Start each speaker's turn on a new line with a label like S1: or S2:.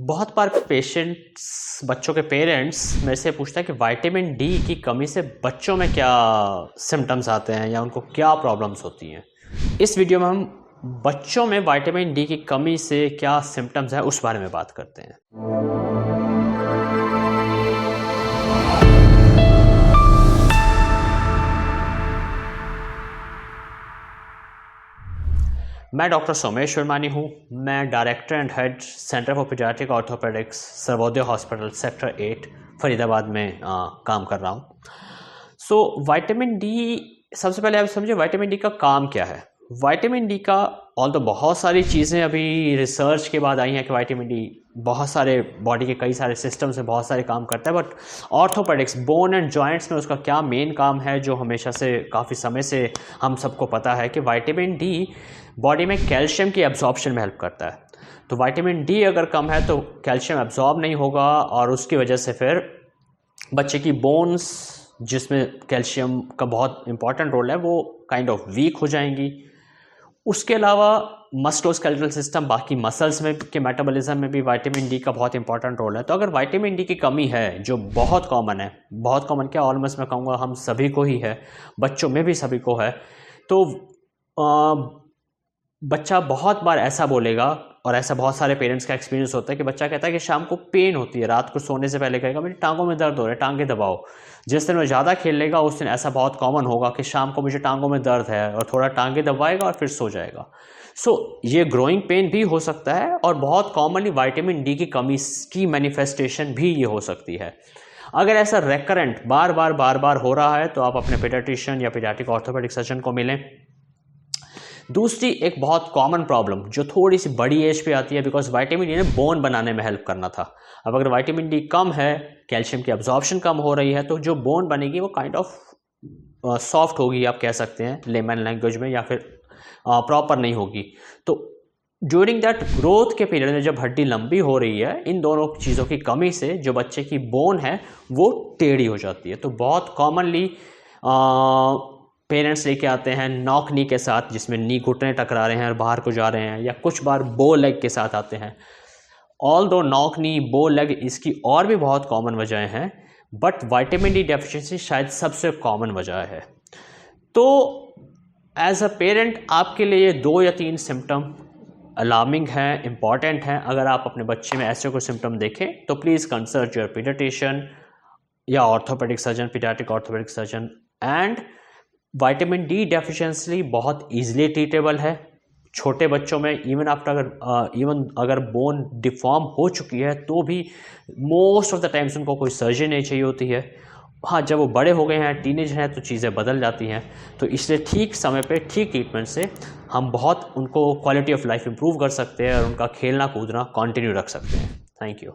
S1: बहुत बार पेशेंट्स बच्चों के पेरेंट्स मेरे से पूछता है कि विटामिन डी की कमी से बच्चों में क्या सिम्टम्स आते हैं या उनको क्या प्रॉब्लम्स होती हैं। इस वीडियो में हम बच्चों में विटामिन डी की कमी से क्या सिम्टम्स है उस बारे में बात करते हैं। मैं डॉक्टर सोमेश वर्मानी हूँ। मैं director and head centre for paediatric orthopaedics Sarvodaya hospital sector 8 Faridabad में काम कर रहा हूँ। विटामिन डी, सबसे पहले आप समझिए विटामिन डी का काम क्या है। विटामिन डी का तो बहुत सारी चीज़ें अभी रिसर्च के बाद आई हैं कि विटामिन डी बहुत सारे बॉडी के कई सारे सिस्टम्स में बहुत सारे काम करता है, but orthopaedics bone and joints में उसका क्या मेन काम है जो हमेशा से काफ़ी समय से हम सबको पता है कि विटामिन डी बॉडी में कैल्शियम की एब्जॉर्प्शन में हेल्प करता है। तो विटामिन डी अगर कम है तो कैल्शियम एब्जॉर्ब नहीं होगा और उसकी वजह से फिर बच्चे की बोन्स, जिसमें कैल्शियम का बहुत इंपॉर्टेंट रोल है, वो काइंड ऑफ वीक हो जाएंगी। उसके अलावा मस्कुलोस्केलेटल सिस्टम, बाकी मसल्स में के मेटाबॉलिज्म में भी विटामिन डी का बहुत इंपॉर्टेंट रोल है। तो अगर विटामिन डी की कमी है, जो बहुत कॉमन है, बहुत कॉमन क्या, ऑलमोस्ट मैं कहूँगा हम सभी को ही है, बच्चों में भी सभी को है, तो बच्चा बहुत बार ऐसा बोलेगा, और ऐसा बहुत सारे पेरेंट्स का एक्सपीरियंस होता है कि बच्चा कहता है कि शाम को पेन होती है, रात को सोने से पहले कहेगा मेरी टांगों में दर्द हो रहा है, टांगे दबाओ। जिस दिन वो ज़्यादा खेल लेगा उस दिन ऐसा बहुत कॉमन होगा कि शाम को मुझे टांगों में दर्द है, और थोड़ा टांगे दबाएगा और फिर सो जाएगा। ये ग्रोइंग पेन भी हो सकता है, और बहुत कॉमनली विटामिन डी की कमी की मैनिफेस्टेशन भी ये हो सकती है। अगर ऐसा रेकरेंट बार बार हो रहा है तो आप अपने पीडियाट्रिशियन या पीडियाट्रिक ऑर्थोपेडिक सर्जन को मिलें। दूसरी एक बहुत कॉमन प्रॉब्लम जो थोड़ी सी बड़ी एज पे आती है, बिकॉज विटामिन डी ने बोन बनाने में हेल्प करना था। अब अगर विटामिन डी कम है, कैल्शियम की एब्जॉर्प्शन कम हो रही है, तो जो बोन बनेगी वो काइंड ऑफ सॉफ्ट होगी, आप कह सकते हैं लेमन लैंग्वेज में, या फिर प्रॉपर नहीं होगी। तो ड्यूरिंग दैट ग्रोथ के पीरियड में जब हड्डी लंबी हो रही है, इन दोनों चीज़ों की कमी से जो बच्चे की बोन है वो टेढ़ी हो जाती है। तो बहुत कॉमनली पेरेंट्स लेके आते हैं नॉक नी के साथ, जिसमें नी घुटने टकरा रहे हैं और बाहर को जा रहे हैं, या कुछ बार बो लेग के साथ आते हैं। ऑल्दो नॉक नी, बो लेग, इसकी और भी बहुत कॉमन वजह हैं, बट विटामिन डी डेफिशिएंसी शायद सबसे कॉमन वजह है। तो एज अ पेरेंट आपके लिए 2 या 3 सिम्टम अलार्मिंग हैं, इंपॉर्टेंट हैं। अगर आप अपने बच्चे में ऐसे कोई सिम्टम देखें तो प्लीज़ कंसल्ट योर पीडियाट्रिशियन या orthopaedic surgeon, paediatric orthopaedic surgeon. And vitamin D deficiency बहुत ईजिली ट्रीटेबल है छोटे बच्चों में। इवन अगर बोन डिफॉर्म हो चुकी है तो भी मोस्ट ऑफ द टाइम्स उनको कोई सर्जरी नहीं चाहिए होती है। हाँ, जब वो बड़े हो गए हैं, टीनेज हैं, तो चीज़ें बदल जाती हैं। तो इसलिए ठीक समय पे ठीक ट्रीटमेंट से हम बहुत उनको क्वालिटी ऑफ लाइफ इंप्रूव कर सकते हैं और उनका खेलना कूदना कंटिन्यू रख सकते हैं। Thank you.